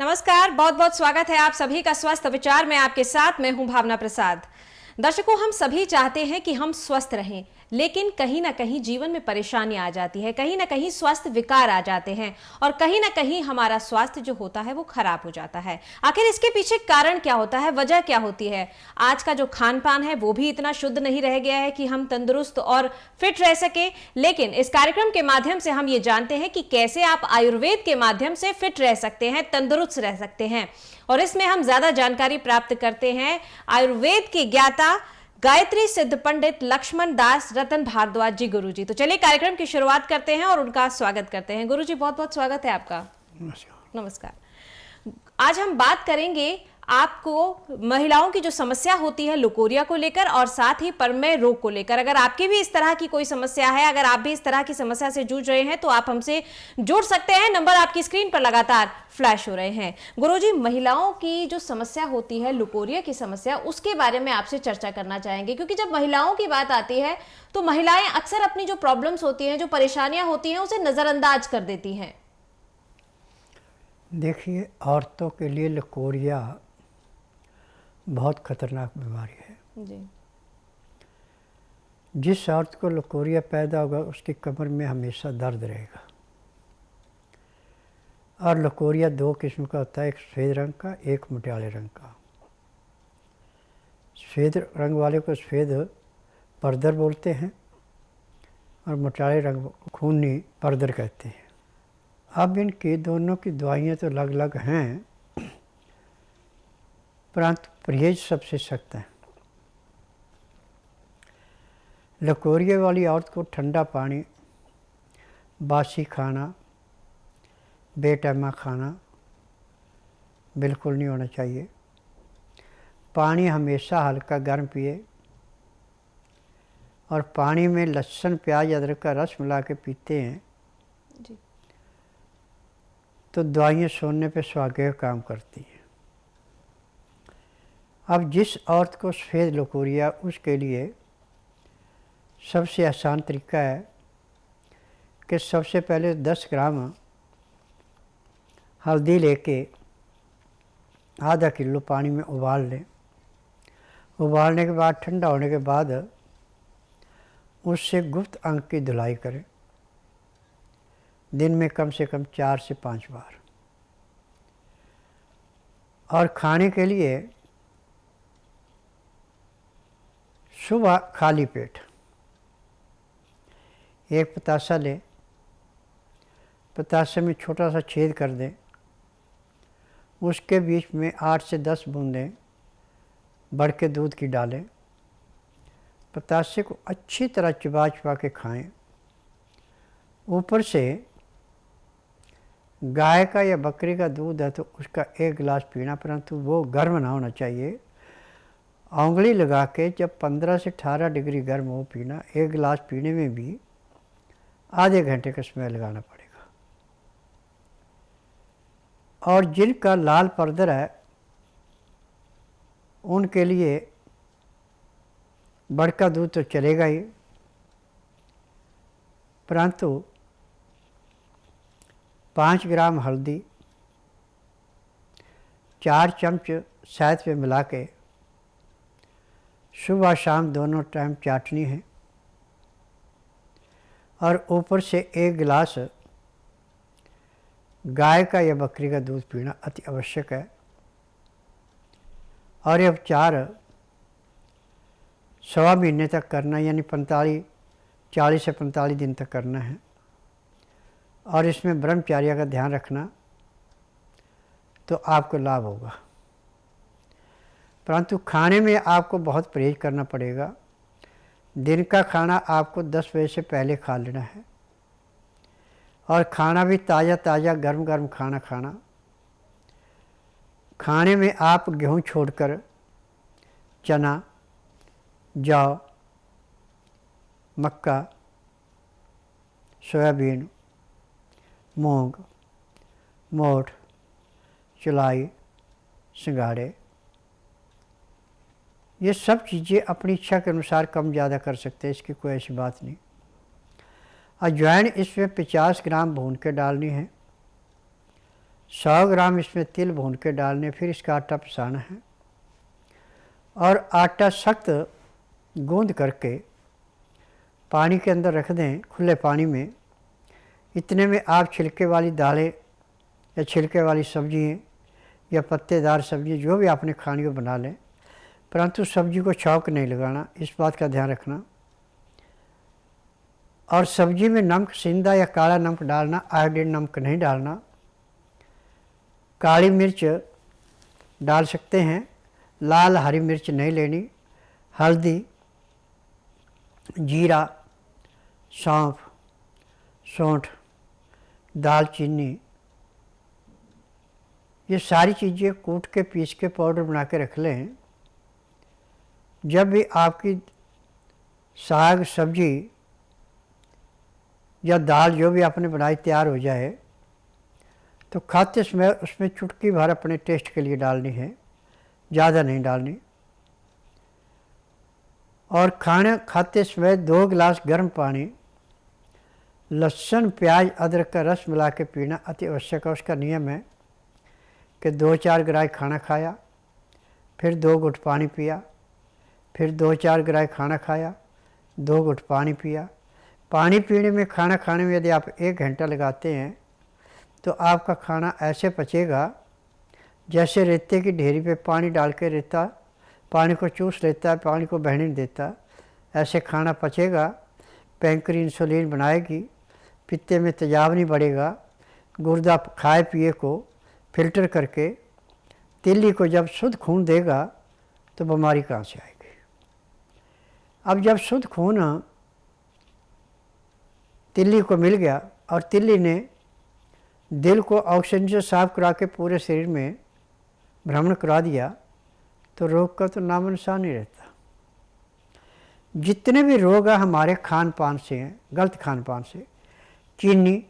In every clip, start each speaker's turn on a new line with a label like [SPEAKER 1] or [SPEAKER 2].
[SPEAKER 1] नमस्कार, बहुत बहुत स्वागत है आप सभी का स्वस्थ विचार में। आपके साथ मैं हूं भावना प्रसाद। दर्शकों, हम सभी चाहते हैं कि हम स्वस्थ रहें, लेकिन कहीं ना कहीं जीवन में परेशानी आ जाती है, कहीं ना कहीं स्वास्थ्य विकार आ जाते हैं और कहीं ना कहीं हमारा स्वास्थ्य जो होता है वो खराब हो जाता है। आखिर इसके पीछे कारण क्या होता है, वजह क्या होती है? आज का जो खान पान है वो भी इतना शुद्ध नहीं रह गया है कि हम तंदुरुस्त और फिट रह सके। लेकिन इस कार्यक्रम के माध्यम से हम ये जानते हैं कि कैसे आप आयुर्वेद के माध्यम से फिट रह सकते हैं, तंदुरुस्त रह सकते हैं। और इसमें हम ज्यादा जानकारी प्राप्त करते हैं आयुर्वेद के ज्ञाता गायत्री सिद्ध पंडित लक्ष्मण दास रतन भारद्वाज जी, गुरुजी। तो चलिए कार्यक्रम की शुरुआत करते हैं और उनका स्वागत करते हैं। गुरुजी, बहुत बहुत स्वागत है आपका।
[SPEAKER 2] नमस्कार।
[SPEAKER 1] नमस्कार। आज हम बात करेंगे आपको महिलाओं की जो समस्या होती है लुकोरिया को लेकर और साथ ही परमेय रोग को लेकर। अगर आपकी भी इस तरह की कोई समस्या है, अगर आप भी इस तरह की समस्या से जूझ रहे हैं तो आप हमसे जुड़ सकते हैं। नंबर आपकी स्क्रीन पर लगातार फ्लैश हो रहे हैं। गुरुजी, महिलाओं की जो समस्या होती है लुकोरिया की समस्या, उसके बारे में आपसे चर्चा करना चाहेंगे, क्योंकि जब महिलाओं की बात आती है तो महिलाएं अक्सर अपनी जो प्रॉब्लम्स होती हैं, जो परेशानियां होती हैं, उसे नजरअंदाज कर देती हैं।
[SPEAKER 2] देखिए, औरतों के लिए लकोरिया बहुत खतरनाक बीमारी है।
[SPEAKER 1] जी।
[SPEAKER 2] जिस औरत को लकोरिया पैदा होगा उसकी कमर में हमेशा दर्द रहेगा। और लकोरिया दो किस्म का होता है, एक सफ़ेद रंग का, एक मटियाले रंग का। सफ़ेद रंग वाले को सफ़ेद परदर बोलते हैं और मटियाले रंग खूनी परदर कहते हैं। अब इनकी दोनों की दवाइयाँ तो अलग अलग हैं, परंतु परहेज सबसे सख्त है। लकोरिया वाली औरत को ठंडा पानी, बासी खाना, बेटैमा खाना बिल्कुल नहीं होना चाहिए। पानी हमेशा हल्का गर्म पिए और पानी में लहसुन, प्याज, अदरक का रस मिला के पीते हैं
[SPEAKER 1] जी।
[SPEAKER 2] तो दवाइयाँ सोने पे सुहागे काम करती हैं। अब जिस औरत को सफ़ेद लकोरिया, उसके लिए सबसे आसान तरीका है कि सबसे पहले 10 ग्राम हल्दी लेके आधा किलो पानी में उबाल लें। उबालने के बाद ठंडा होने के बाद उससे गुप्त अंग की धुलाई करें, दिन में कम से कम 4 से 5 बार। और खाने के लिए सुबह खाली पेट एक पतासा लें, पतासे में छोटा सा छेद कर दें, उसके बीच में 8 से 10 बूंदें बढ़ के दूध की डालें। पतासे को अच्छी तरह चबा चबा के खाएं। ऊपर से गाय का या बकरी का दूध है तो उसका 1 गिलास पीना, परंतु वो गर्म ना होना चाहिए। उंगली लगा के जब 15 से 18 डिग्री गर्म हो पीना। 1 गिलास पीने में भी आधे घंटे का समय लगाना पड़ेगा। और जिनका लाल परदर है उनके लिए बड़का दूध तो चलेगा ही, परंतु 5 ग्राम हल्दी, 4 चम्मच शहद पे मिला के सुबह शाम दोनों टाइम चाटनी है। और ऊपर से 1 गिलास गाय का या बकरी का दूध पीना अति आवश्यक है। और ये उपचार 1.25 महीने तक करना, यानी 40 से 45 दिन तक करना है। और इसमें ब्रह्मचर्य का ध्यान रखना तो आपको लाभ होगा, परंतु खाने में आपको बहुत परहेज करना पड़ेगा। दिन का खाना आपको 10 बजे से पहले खा लेना है और खाना भी ताज़ा ताज़ा गर्म गर्म खाना खाना। खाने में आप गेहूँ छोड़कर चना, जौ, मक्का, सोयाबीन, मूंग, मोठ, चलाई, सिंघाड़े, ये सब चीज़ें अपनी इच्छा के अनुसार कम ज़्यादा कर सकते हैं, इसकी कोई ऐसी बात नहीं। अजवाइन इसमें 50 ग्राम भून के डालनी है। 100 ग्राम इसमें तिल भून के डालने, फिर इसका आटा पिसाना है और आटा सख्त गूंद करके पानी के अंदर रख दें, खुले पानी में। इतने में आप छिलके वाली दालें या छिलके वाली सब्जियाँ या पत्तेदार सब्जी जो भी आपने खानी हो बना लें, परंतु सब्जी को छौंक नहीं लगाना, इस बात का ध्यान रखना। और सब्जी में नमक सिंधा या काला नमक डालना, आयोडीन नमक नहीं डालना। काली मिर्च डाल सकते हैं, लाल हरी मिर्च नहीं लेनी। हल्दी, जीरा, सौंफ, सौंठ, दालचीनी, ये सारी चीज़ें कूट के पीस के पाउडर बना के रख लें। जब भी आपकी साग सब्जी या दाल जो भी आपने बनाई तैयार हो जाए तो खाते समय उसमें चुटकी भर अपने टेस्ट के लिए डालनी है, ज़्यादा नहीं डालनी। और खाना खाते समय 2 गिलास गर्म पानी, लहसुन प्याज अदरक का रस मिला के पीना अति आवश्यक है। उसका नियम है कि 2-4 ग्रास खाना खाया, फिर 2 घुट पानी पिया, फिर 2-4 ग्रास खाना खाया, 2 घुट पानी पिया। पानी पीने में, खाना खाने में यदि आप 1 घंटा लगाते हैं तो आपका खाना ऐसे पचेगा जैसे रेते की ढेरी पे पानी डाल के रेता पानी को चूस लेता है, पानी को बहने नहीं देता, ऐसे खाना पचेगा। पैंक्री इंसुलिन बनाएगी, पित्ते में तेजाब नहीं बढ़ेगा। गुर्दा खाए पिए को फिल्टर करके तिल्ली को जब शुद्ध खून देगा तो बीमारी कहाँ से आएगी। अब जब शुद्ध खून तिल्ली को मिल गया और तिल्ली ने दिल को ऑक्सीजन से साफ करा के पूरे शरीर में भ्रमण करा दिया तो रोग का तो नामो निशान नहीं रहता। जितने भी रोग हैं हमारे खान पान से हैं, गलत खान पान से। चीनी,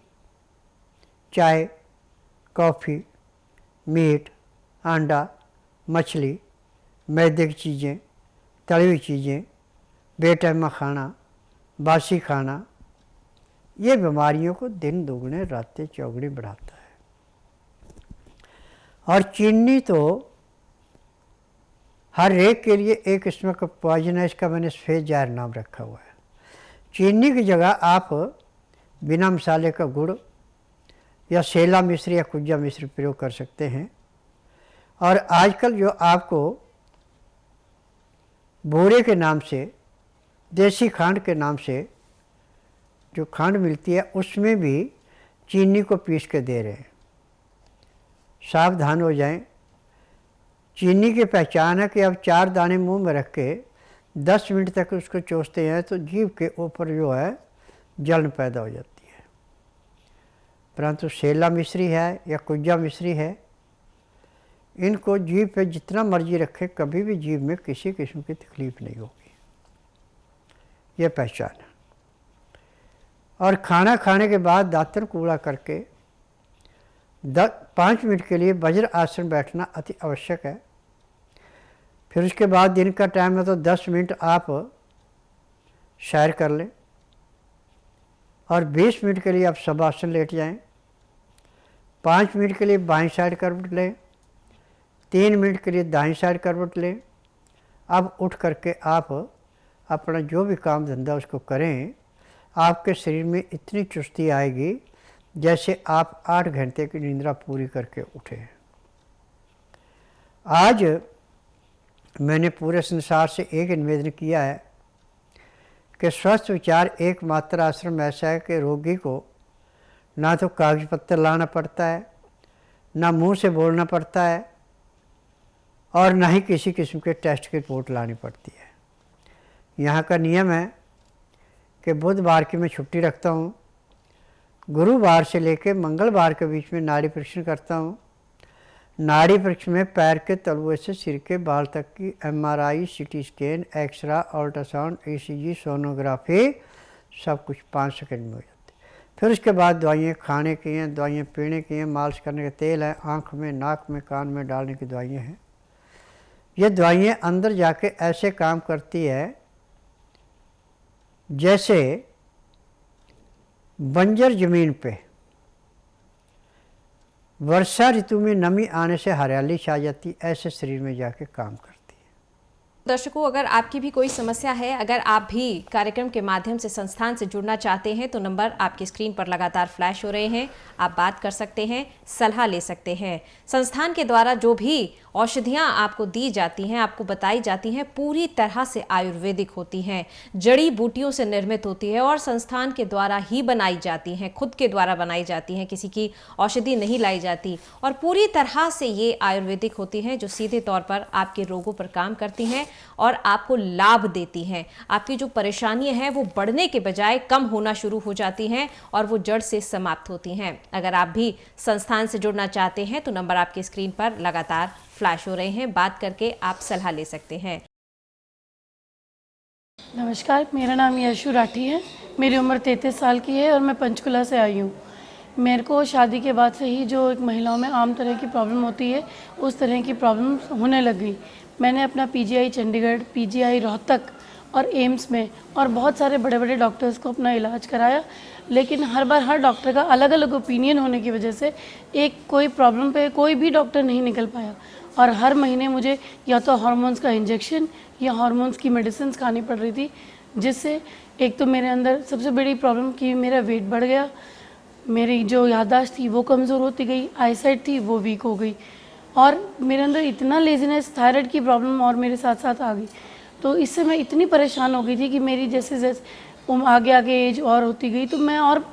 [SPEAKER 2] चाय, कॉफ़ी, मीट, अंडा, मछली, मैदे की चीज़ें, तली हुई चीज़ें, बेटैमा खाना, बासी खाना, ये बीमारियों को दिन दोगुने रातें चौगुनी बढ़ाता है। और चीनी तो हर एक के लिए एक किस्म का पॉइजन है, इसका मैंने सफ़ेद जहर नाम रखा हुआ है। चीनी की जगह आप बिना मसाले का गुड़ या सेला मिश्री या कुज्जा मिश्री प्रयोग कर सकते हैं। और आजकल जो आपको बोरे के नाम से, देसी खांड के नाम से जो खांड मिलती है उसमें भी चीनी को पीस के दे रहे हैं। सावधान हो जाएं। चीनी की पहचान है कि अब 4 दाने मुंह में रख के 10 मिनट तक उसको चूसते हैं तो जीभ के ऊपर जो है जलन पैदा हो जाती है। परंतु सेला मिश्री है या कुज्जा मिश्री है, इनको जीभ पे जितना मर्जी रखें कभी भी जीभ में किसी किस्म की तकलीफ नहीं होगी। ये पहचान है। और खाना खाने के बाद दांतन कूड़ा करके 5 मिनट के लिए वज्र आसन बैठना अति आवश्यक है। फिर उसके बाद दिन का टाइम है तो 10 मिनट आप सैर कर लें और 20 मिनट के लिए आप शवासन लेट जाएं। 5 मिनट के लिए बाईं साइड करवट लें, 3 मिनट के लिए दाईं साइड करवट लें। अब उठ करके आप अपना जो भी काम धंधा उसको करें। आपके शरीर में इतनी चुस्ती आएगी जैसे आप 8 घंटे की निद्रा पूरी करके उठे। आज मैंने पूरे संसार से एक निवेदन किया है कि स्वस्थ विचार एकमात्र आश्रम ऐसा है कि रोगी को ना तो कागज पत्तर लाना पड़ता है, ना मुंह से बोलना पड़ता है और ना ही किसी किस्म के टेस्ट की रिपोर्ट लानी पड़ती है। यहाँ का नियम है कि बुधवार की मैं छुट्टी रखता हूँ, गुरुवार से लेकर मंगलवार के बीच में नाड़ी परीक्षण करता हूँ। नाड़ी परीक्षण में पैर के तलुए से सिर के बाल तक की MRI, CT scan, xray, ultrasound, ECG, sonography सब कुछ 5 सेकंड में हो जाती है। फिर उसके बाद दवाइयाँ खाने की हैं, दवाइयाँ पीने की हैं, मालिश करने का तेल है, आँख में, नाक में, कान में डालने की दवाइयाँ हैं। ये दवाइयाँ अंदर जाके ऐसे काम करती है जैसे बंजर ज़मीन पे वर्षा ऋतु में नमी आने से हरियाली छा जाती, ऐसे शरीर में जाके काम करती है।
[SPEAKER 1] दर्शकों, अगर आपकी भी कोई समस्या है, अगर आप भी कार्यक्रम के माध्यम से संस्थान से जुड़ना चाहते हैं तो नंबर आपकी स्क्रीन पर लगातार फ्लैश हो रहे हैं। आप बात कर सकते हैं, सलाह ले सकते हैं। संस्थान के द्वारा जो भी औषधियाँ आपको दी जाती हैं, आपको बताई जाती हैं, पूरी तरह से आयुर्वेदिक होती हैं, जड़ी बूटियों से निर्मित होती है और संस्थान के द्वारा ही बनाई जाती हैं, खुद के द्वारा बनाई जाती हैं, किसी की औषधि नहीं लाई जाती और पूरी तरह से ये आयुर्वेदिक होती हैं, जो सीधे तौर पर आपके रोगों पर काम करती हैं और आपको लाभ देती हैं। आपकी जो परेशानियां हैं वो बढ़ने के बजाय कम होना शुरू हो जाती हैं और वो जड़ से समाप्त होती हैं। अगर आप भी संस्थान से जुड़ना चाहते हैं तो नंबर आपकी स्क्रीन पर लगातार फ्लैश हो रहे हैं। बात करके आप सलाह ले सकते हैं।
[SPEAKER 3] नमस्कार, मेरा नाम यशु राठी है। मेरी उम्र 33 साल की है और मैं पंचकुला से आई हूँ। मेरे को शादी के बाद से ही जो एक महिलाओं में आम तरह की प्रॉब्लम होती है, उस तरह की प्रॉब्लम होने लग गई। मैंने अपना पीजीआई चंडीगढ़, पीजीआई रोहतक और एम्स में और बहुत सारे बड़े बड़े डॉक्टर्स को अपना इलाज कराया, लेकिन हर बार हर डॉक्टर का अलग अलग ओपिनियन होने की वजह से एक कोई प्रॉब्लम पे कोई भी डॉक्टर नहीं निकल पाया और हर महीने मुझे या तो हार्मोन्स का इंजेक्शन या हार्मोन्स की मेडिसिन खानी पड़ रही थी, जिससे एक तो मेरे अंदर सबसे बड़ी प्रॉब्लम कि मेरा वेट बढ़ गया, मेरी जो याददाश्त थी वो कमज़ोर होती गई, आईसाइट थी वो वीक हो गई और मेरे अंदर इतना लेजीनेस, थायराइड की प्रॉब्लम और मेरे साथ साथ आ गई। तो इससे मैं इतनी परेशान हो गई थी कि मेरी जैसे जैसे आगे आगे एज और होती गई तो मैं और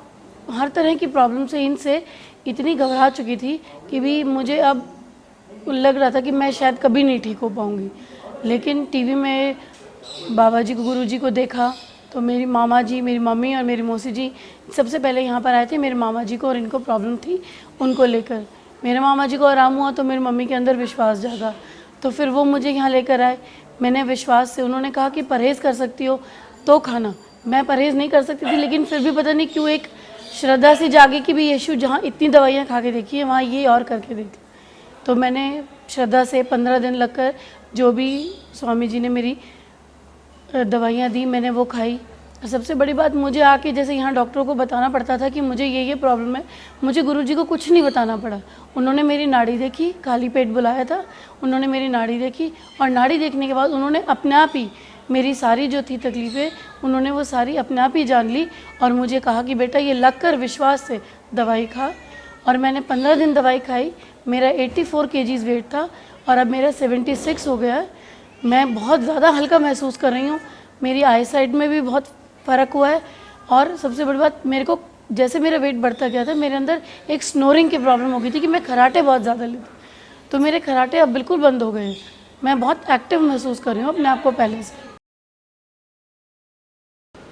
[SPEAKER 3] हर तरह की प्रॉब्लम से इनसे इतनी घबरा चुकी थी कि भी मुझे अब लग रहा था कि मैं शायद कभी नहीं ठीक हो पाऊँगी। लेकिन टीवी में बाबा जी को, गुरु जी को देखा तो मेरी मामा जी, मेरी मम्मी और मेरी मौसी जी सबसे पहले यहाँ पर आए थे मेरे मामा जी को, और इनको प्रॉब्लम थी उनको लेकर। मेरे मामा जी को आराम हुआ तो मेरी मम्मी के अंदर विश्वास जागा, तो फिर वो मुझे यहाँ लेकर आए। मैंने विश्वास से, उन्होंने कहा कि परहेज़ कर सकती हो तो खाना। मैं परहेज़ नहीं कर सकती थी, लेकिन फिर भी पता नहीं क्यों एक श्रद्धा से जागी कि भी यीशु जहाँ इतनी दवाइयाँ खा के देखी है वहाँ ये और करके देखी। तो मैंने श्रद्धा से 15 दिन लगकर जो भी स्वामी जी ने मेरी दवाइयाँ दी मैंने वो खाई। सबसे बड़ी बात, मुझे आके जैसे यहाँ डॉक्टरों को बताना पड़ता था कि मुझे ये प्रॉब्लम है, मुझे गुरुजी को कुछ नहीं बताना पड़ा। उन्होंने मेरी नाड़ी देखी, खाली पेट बुलाया था, उन्होंने मेरी नाड़ी देखी और नाड़ी देखने के बाद उन्होंने अपने आप ही मेरी सारी जो थी तकलीफ़ें, उन्होंने वो सारी अपने आप ही जान ली और मुझे कहा कि बेटा ये लग कर विश्वास से दवाई खा। और मैंने 15 दिन दवाई खाई। मेरा 84 kgs वेट था और अब मेरा 76 हो गया है। मैं बहुत ज़्यादा हल्का महसूस कर रही हूँ। मेरी आई साइड में भी बहुत फ़र्क हुआ है और सबसे बड़ी बात, मेरे को जैसे मेरा वेट बढ़ता गया था मेरे अंदर एक स्नोरिंग की प्रॉब्लम हो गई थी कि मैं खराटे बहुत ज़्यादा लेती, तो मेरे खराटे अब बिल्कुल बंद हो गए हैं। मैं बहुत एक्टिव महसूस कर रही हूँ अपने आप को पहले से।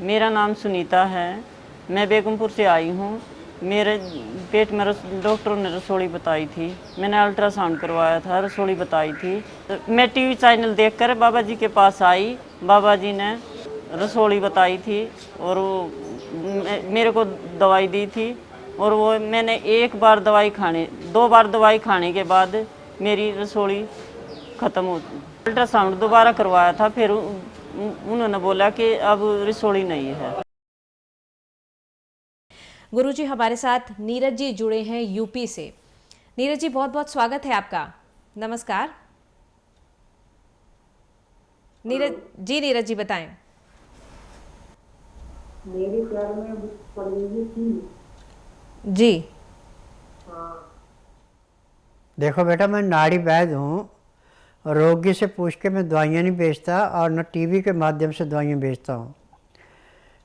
[SPEAKER 4] मेरा नाम सुनीता है, मैं बेगमपुर से आई हूँ। मेरे पेट में डॉक्टरों ने रसोली बताई थी, मैंने अल्ट्रासाउंड करवाया था, रसोली बताई थी। मैं टीवी चैनल देखकर बाबा जी के पास आई, बाबा जी ने रसोली बताई थी और वो मेरे को दवाई दी थी और वो मैंने 2 बार दवाई खाने के बाद मेरी रसोली ख़त्म हो। अल्ट्रासाउंड दोबारा करवाया था, फिर उन्होंने बोला कि अब रसोली नहीं है।
[SPEAKER 1] गुरुजी, हमारे साथ नीरज जी जुड़े हैं यूपी से। नीरज जी, बहुत बहुत स्वागत है आपका। नमस्कार नीरज जी बताएं।
[SPEAKER 5] मेरे पैर में पड़ी हुई थी
[SPEAKER 1] जी।
[SPEAKER 2] देखो बेटा, मैं नाड़ी वैद्य हूँ, रोगी से पूछ के मैं दवाइयाँ नहीं बेचता और न टीवी के माध्यम से दवाइयाँ बेचता हूँ।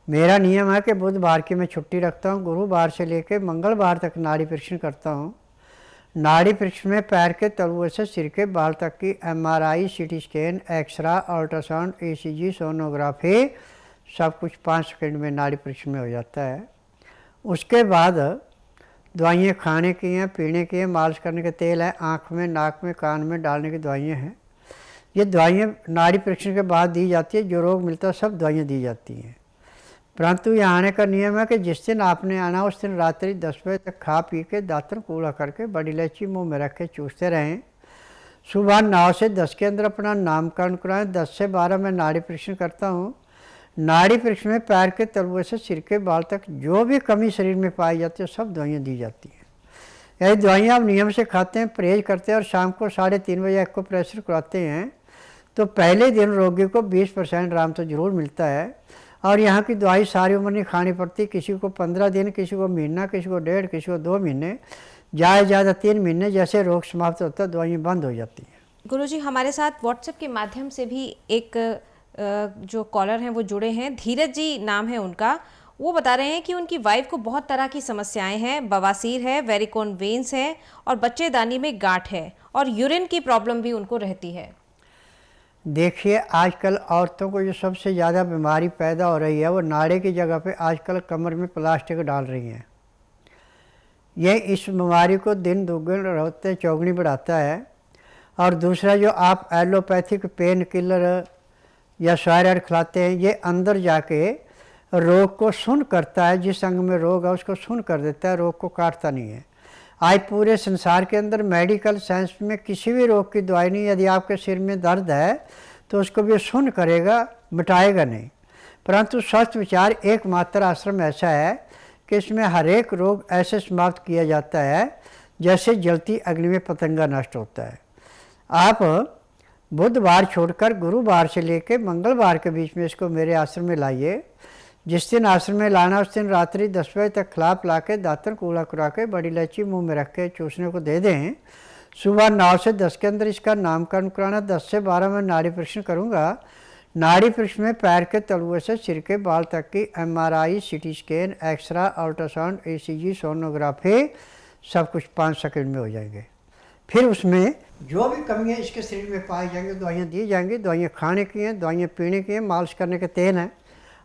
[SPEAKER 2] मेरा नियम है कि बुधवार की मैं छुट्टी रखता हूँ, गुरुवार से लेकर मंगलवार तक नाड़ी परीक्षण करता हूँ। नाड़ी परीक्षण में पैर के तलुए से सिर के बाल तक की MRI, CT scan, xray, ultrasound, ECG, sonography सब कुछ 5 सेकंड में नाड़ी परीक्षण में हो जाता है। उसके बाद दवाइयाँ खाने की हैं, पीने की हैं, मालिश करने के तेल हैं, आँख में, नाक में, कान में डालने की दवाइयाँ हैं। ये दवाइयाँ नाड़ी परीक्षण के बाद दी जाती है। जो रोग मिलता है सब दवाइयाँ दी जाती हैं। परंतु यहाँ आने का नियम है कि जिस दिन आपने आना उस दिन रात्रि 10 बजे तक खा पी के दातन कूड़ा करके बड़ी इलायची मुँह में रख के चूसते रहें। सुबह 9 से 10 के अंदर अपना नामकरण कराएँ। 10 से 12 मैं नाड़ी परीक्षण करता हूँ। नाड़ी परीक्षण में पैर के तलुए से सिर के बाल तक जो भी कमी शरीर में पाई जाती है सब दवाइयाँ दी जाती हैं। यही दवाइयाँ आप नियम से खाते हैं, परहेज करते हैं और शाम को 3:30 बजे एक्को प्रेशर कराते हैं तो पहले दिन रोगी को 20% आराम तो ज़रूर मिलता है। और यहाँ की दवाई सारी उम्र नहीं खानी पड़ती, किसी को 15 दिन, किसी को महीना, किसी को 1.5, किसी को 2 महीने, ज़्यादा 3 महीने। जैसे रोग समाप्त होता है दवाइयाँ बंद हो जाती हैं।
[SPEAKER 1] गुरुजी, हमारे साथ व्हाट्सएप के माध्यम से भी एक जो कॉलर हैं वो जुड़े हैं, धीरज जी नाम है उनका। वो बता रहे हैं कि उनकी वाइफ को बहुत तरह की समस्याएं हैं, बवासीर है, वेरिकोन वेन्स है और बच्चेदानी में गांठ है और यूरिन की प्रॉब्लम भी उनको रहती है।
[SPEAKER 2] देखिए, आजकल औरतों को जो सबसे ज़्यादा बीमारी पैदा हो रही है वो नाड़े की जगह पे आजकल कमर में प्लास्टिक डाल रही हैं। ये इस बीमारी को दिन दुगुन होते चौगुनी बढ़ाता है। और दूसरा, जो आप एलोपैथिक पेन किलर या स्टेरॉइड खिलाते हैं, ये अंदर जाके रोग को सुन्न करता है। जिस अंग में रोग है उसको सुन्न कर देता है, रोग को काटता नहीं है। आज पूरे संसार के अंदर मेडिकल साइंस में किसी भी रोग की दवाई नहीं। यदि आपके सिर में दर्द है तो उसको भी सुन्न करेगा, मिटाएगा नहीं। परंतु स्वस्थ विचार एकमात्र आश्रम ऐसा है कि इसमें हर एक रोग ऐसे समाप्त किया जाता है जैसे जलती अग्नि में पतंगा नष्ट होता है। आप बुधवार छोड़कर गुरुवार से लेकर मंगलवार के बीच में इसको मेरे आश्रम में लाइए। जिस दिन आश्रम में लाना उस दिन रात्रि 10 बजे तक खिला पिला के दातन कूड़ा करा के बड़ी इलायची मुंह में रख के चूसने को दे दें। सुबह 9 से 10 के अंदर इसका नामकरण कराना। 10 से 12 में नाड़ी परीक्षण करूँगा। नाड़ी परीक्षण में पैर के तलुए से सिर के बाल तक की MRI, CT scan, xray, ultrasound, ECG, sonography सब कुछ 5 सेकंड में हो जाएंगे। फिर उसमें जो भी कमियाँ इसके शरीर में पाई जाएंगी दवाइयाँ दी जाएंगी। दवाइयाँ खाने की हैं, दवाइयाँ पीने की हैं, मालिश करने के तेल हैं,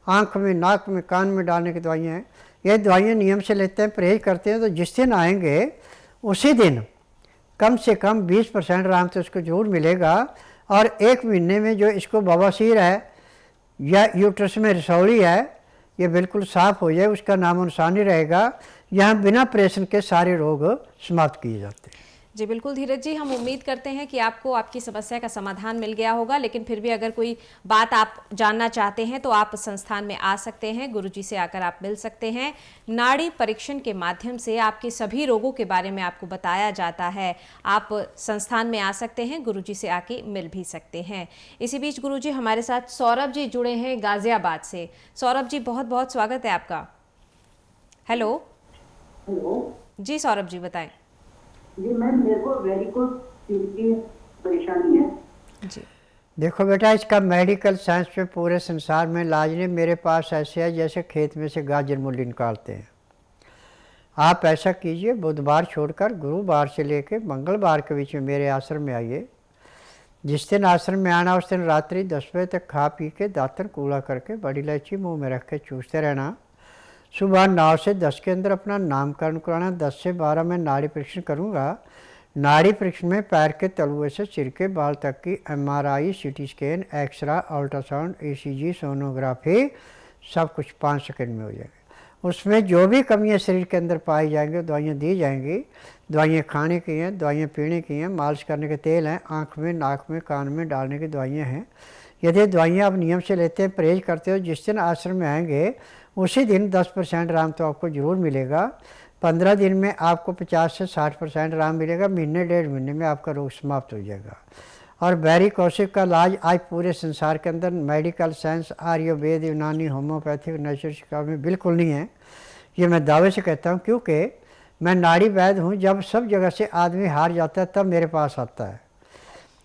[SPEAKER 2] आँख में, नाक में, कान में डालने की दवाइयाँ हैं। ये दवाइयाँ नियम से लेते हैं, परहेज करते हैं तो जिस दिन आएंगे उसी दिन कम से कम 20% आराम तो इसको जरूर मिलेगा। और 1 महीने में जो इसको बवासीर है या यूट्रस में रसौली है ये बिल्कुल साफ़ हो जाए, उसका नामो निशान नहीं रहेगा। यहाँ बिना ऑपरेशन के सारे रोग समाप्त किए जाते हैं।
[SPEAKER 1] जी बिल्कुल धीरज जी, हम उम्मीद करते हैं कि आपको आपकी समस्या का समाधान मिल गया होगा। लेकिन फिर भी अगर कोई बात आप जानना चाहते हैं तो आप संस्थान में आ सकते हैं, गुरुजी से आकर आप मिल सकते हैं। नाड़ी परीक्षण के माध्यम से आपके सभी रोगों के बारे में आपको बताया जाता है। आप संस्थान में आ सकते हैं, गुरुजी से आके मिल भी सकते हैं। इसी बीच गुरुजी हमारे साथ सौरभ जी जुड़े हैं गाजियाबाद से। सौरभ जी, बहुत बहुत स्वागत है आपका। हेलो जी सौरभ जी, बताएं।
[SPEAKER 5] जी मैम, मेरे को वेरिकोस वेन की परेशानी है
[SPEAKER 1] जी।
[SPEAKER 2] देखो बेटा, इसका मेडिकल साइंस में पूरे संसार में इलाज नहीं। मेरे पास ऐसे है जैसे खेत में से गाजर मूली निकालते हैं। आप ऐसा कीजिए, बुधवार छोड़कर गुरुवार से लेकर मंगलवार के बीच में मेरे आश्रम में आइए। जिस दिन आश्रम में आना उस दिन रात्रि 10 बजे तक खा पी के दातन कूड़ा करके बड़ी इलायची मुँह में रख के चूसते रहना। सुबह 9 से 10 के अंदर अपना नामकरण कराना। 10 से 12 में नाड़ी परीक्षण करूँगा। नाड़ी परीक्षण में पैर के तलुए से सिर के बाल तक की MRI, CT scan, xray, ultrasound, ECG, sonography सब कुछ 5 सेकंड में हो जाएगा। उसमें जो भी कमियाँ शरीर के अंदर पाई जाएंगी दवाइयाँ दी जाएंगी। दवाइयाँ खाने की हैं, दवाइयाँ पीने की हैं, मालिश करने के तेल हैं, आँख में, नाक में, कान में डालने की दवाइयाँ हैं। यदि दवाइयाँ आप नियम से लेते हैं, परहेज करते हो, जिस दिन आश्रम में आएंगे उसी दिन 10% आराम तो आपको ज़रूर मिलेगा। 15 दिन में आपको 50 से 60% आराम मिलेगा। महीने 1.5 महीने में आपका रोग समाप्त हो जाएगा। और वेरिकोसिस का इलाज आज पूरे संसार के अंदर मेडिकल साइंस, आयुर्वेद, यूनानी, होम्योपैथिक, नेचुरोपैथी में बिल्कुल नहीं है। ये मैं दावे से कहता हूँ क्योंकि मैं नाड़ी वैद्य हूँ। जब सब जगह से आदमी हार जाता है तब मेरे पास आता है,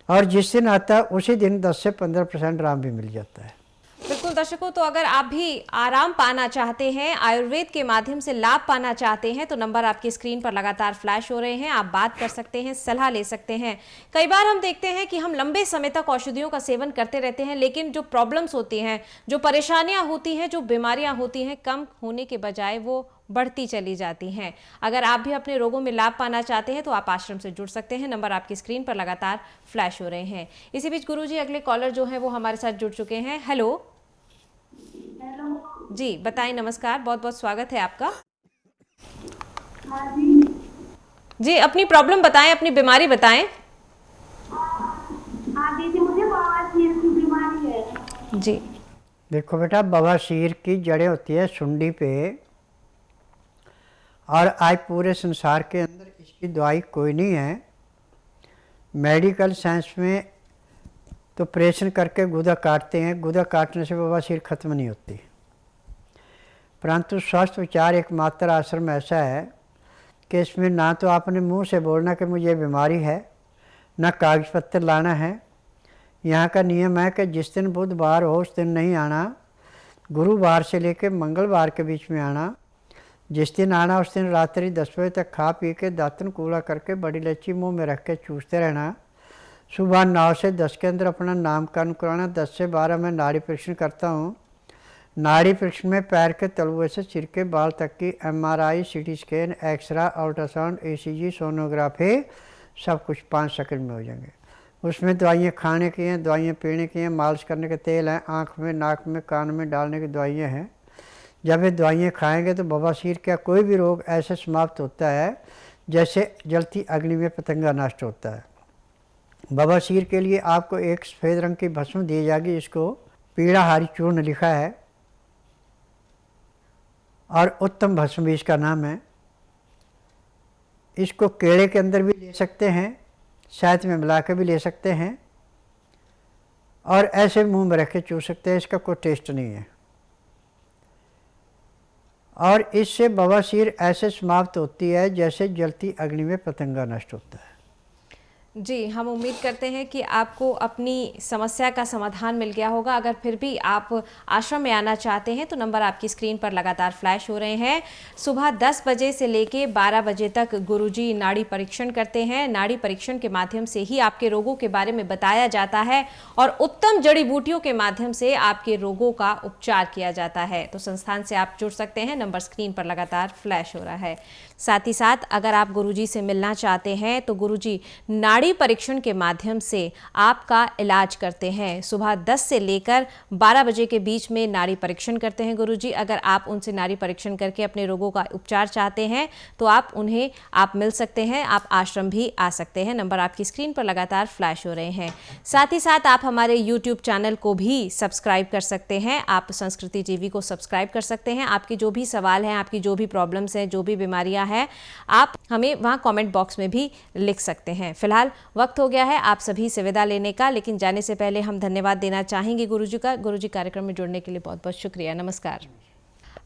[SPEAKER 2] और जिस दिन आता है उसी दिन 10 से 15% आराम भी मिल जाता है।
[SPEAKER 1] बिल्कुल दर्शकों, तो अगर आप भी आराम पाना चाहते हैं, आयुर्वेद के माध्यम से लाभ पाना चाहते हैं तो नंबर आपकी स्क्रीन पर लगातार फ्लैश हो रहे हैं। आप बात कर सकते हैं, सलाह ले सकते हैं। कई बार हम देखते हैं कि हम लंबे समय तक औषधियों का सेवन करते रहते हैं, लेकिन जो प्रॉब्लम्स होती हैं, जो परेशानियां होती हैं, जो बीमारियां होती हैं, कम होने के बजाय वो बढ़ती चली जाती हैं। अगर आप भी अपने रोगों में लाभ पाना चाहते हैं तो आप आश्रम से जुड़ सकते हैं। नंबर आपकी स्क्रीन पर लगातार फ्लैश हो रहे हैं। इसी बीच गुरुजी अगले कॉलर जो है वो हमारे साथ जुड़ चुके हैं। हेलो जी, बताएं। नमस्कार, बहुत बहुत स्वागत है आपका। जी, अपनी प्रॉब्लम बताएं, अपनी बीमारी बताएं।
[SPEAKER 5] दीदी, मुझे बवासीर की बीमारी है।
[SPEAKER 1] जी
[SPEAKER 2] देखो बेटा, बवासीर की जड़ें होती है सुंडी पे, और आज पूरे संसार के अंदर इसकी की दवाई कोई नहीं है। मेडिकल साइंस में तो ऑपरेशन करके गुदा काटते हैं, गुदा काटने से बवासीर ख़त्म नहीं होती। परंतु स्वस्थ विचार एकमात्र आश्रम ऐसा है कि इसमें ना तो आपने मुंह से बोलना कि मुझे बीमारी है, ना कागज पत्र लाना है। यहाँ का नियम है कि जिस दिन बुधवार हो उस दिन नहीं आना, गुरुवार से लेकर मंगलवार के बीच में आना। जिस दिन आना उस दिन रात्रि 10 बजे तक खा पी के दातन कूड़ा करके बड़ी इलायची मुंह में रख के चूसते रहना। सुबह 9 से 10 के अंदर अपना नामकरण कराना। 10 से 12 मैं नाड़ी परीक्षण करता हूँ। नाड़ी परीक्षण में पैर के तलुए से सिर के बाल तक की MRI, CT scan, xray, ultrasound, ECG, sonography सब कुछ 5 सेकंड में हो जाएंगे। उसमें दवाइयाँ खाने की हैं, दवाइयाँ पीने की हैं, मालिश करने के तेल हैं, आँख में, नाक में, कान में डालने की दवाइयाँ हैं। जब ये दवाइयाँ खाएंगे तो बवासीर का कोई भी रोग ऐसे समाप्त होता है जैसे जलती अग्नि में पतंगा नष्ट होता है। बवासीर के लिए आपको एक सफ़ेद रंग की भस्म दी जाएगी, इसको पीड़ा हारी चूर्ण लिखा है और उत्तम भस्म भी इसका नाम है। इसको केले के अंदर भी ले सकते हैं, शहद में मिला के भी ले सकते हैं और ऐसे मुंह में रख के चूस सकते हैं। इसका कोई टेस्ट नहीं है और इससे बवासीर ऐसे समाप्त होती है जैसे जलती अग्नि में पतंगा नष्ट होता है।
[SPEAKER 1] जी, हम उम्मीद करते हैं कि आपको अपनी समस्या का समाधान मिल गया होगा। अगर फिर भी आप आश्रम में आना चाहते हैं तो नंबर आपकी स्क्रीन पर लगातार फ्लैश हो रहे हैं। सुबह 10 बजे से लेके 12 बजे तक गुरुजी नाड़ी परीक्षण करते हैं। नाड़ी परीक्षण के माध्यम से ही आपके रोगों के बारे में बताया जाता है और उत्तम जड़ी बूटियों के माध्यम से आपके रोगों का उपचार किया जाता है। तो संस्थान से आप जुड़ सकते हैं, नंबर स्क्रीन पर लगातार फ्लैश हो रहा है। साथ ही साथ अगर आप गुरुजी से मिलना चाहते हैं तो गुरुजी नाड़ी परीक्षण के माध्यम से आपका इलाज करते हैं। सुबह 10 से लेकर 12 बजे के बीच में नाड़ी परीक्षण करते हैं गुरुजी। अगर आप उनसे नाड़ी परीक्षण करके अपने रोगों का उपचार चाहते हैं तो आप मिल सकते हैं, आप आश्रम भी आ सकते हैं। नंबर आपकी स्क्रीन पर लगातार फ्लैश हो रहे हैं। साथ ही साथ आप हमारे YouTube चैनल को भी सब्सक्राइब कर सकते हैं। आप संस्कृति टीवी को सब्सक्राइब कर सकते हैं। आपके जो भी सवाल हैं, आपकी जो भी प्रॉब्लम्स हैं, जो भी बीमारियां हैं, आप हमें वहां कमेंट बॉक्स में भी लिख सकते हैं। फिलहाल वक्त हो गया है आप सभी से विदा लेने का, लेकिन जाने से पहले हम धन्यवाद देना चाहेंगे गुरुजी का। गुरुजी कार्यक्रम में जुड़ने के लिए बहुत बहुत शुक्रिया। नमस्कार।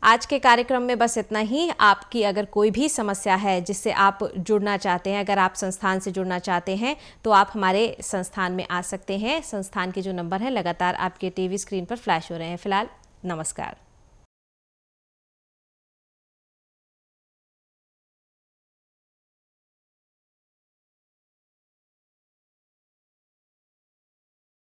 [SPEAKER 1] आज के कार्यक्रम में बस इतना ही। आपकी अगर कोई भी समस्या है जिससे आप जुड़ना चाहते हैं, अगर आप संस्थान से जुड़ना चाहते हैं तो आप हमारे संस्थान में आ सकते हैं। संस्थान के जो नंबर हैं लगातार आपके टीवी स्क्रीन पर फ्लैश हो रहे हैं। फिलहाल नमस्कार।